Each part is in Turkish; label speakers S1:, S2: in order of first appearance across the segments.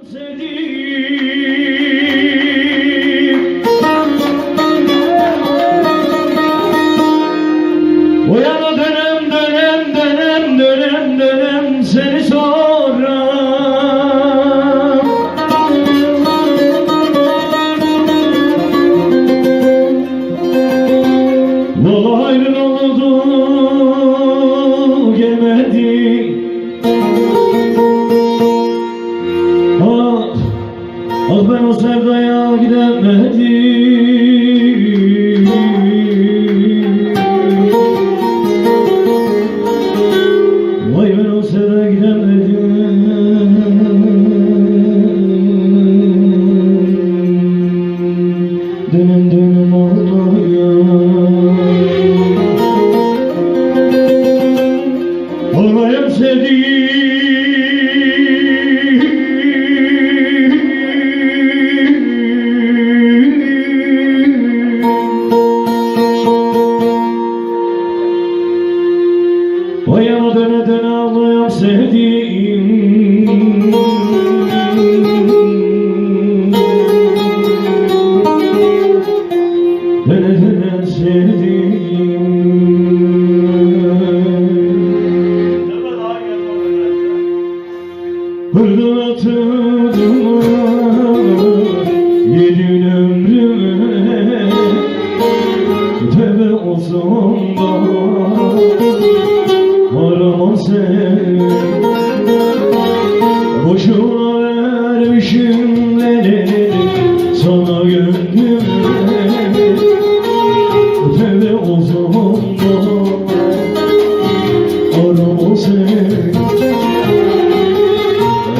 S1: O yana dönem dönem dönem dönem dönem seni sonra Valla ayrın oldu gelmedi Ah ben o sevdaya gidemedim Vay ben o sevdaya gidemedim Dönem dönem Olmayım sevdiğim O yana döne döne ağlayan sevdiğim Döne döne sevdiğim Hırlatıldığımı yedin ömrüme Tövbe olsun da aramam seni Boşuna vermişim neleri sana gönlüme Tövbe olsun da aramam seni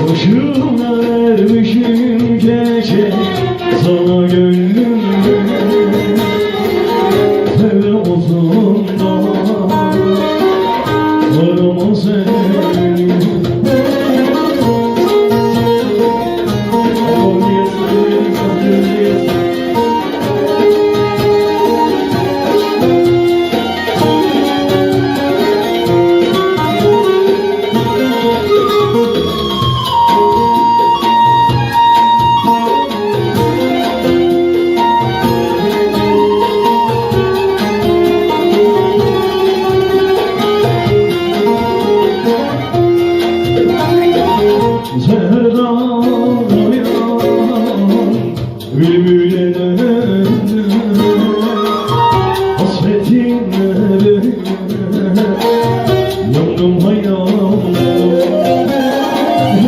S1: Boşuna vermişim gece sana gönlümü Tövbe olsun da arama seni Bülbüle döndüm hasretinle yandım hayalım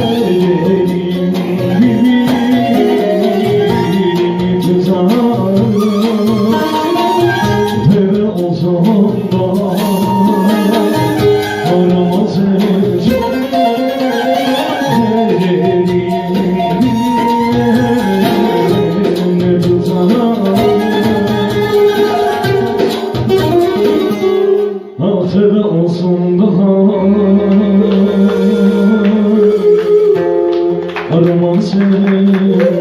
S1: ellerim birbirimi tutar Tövbe olsun da arama seni Tövbe olsun daha aramam seni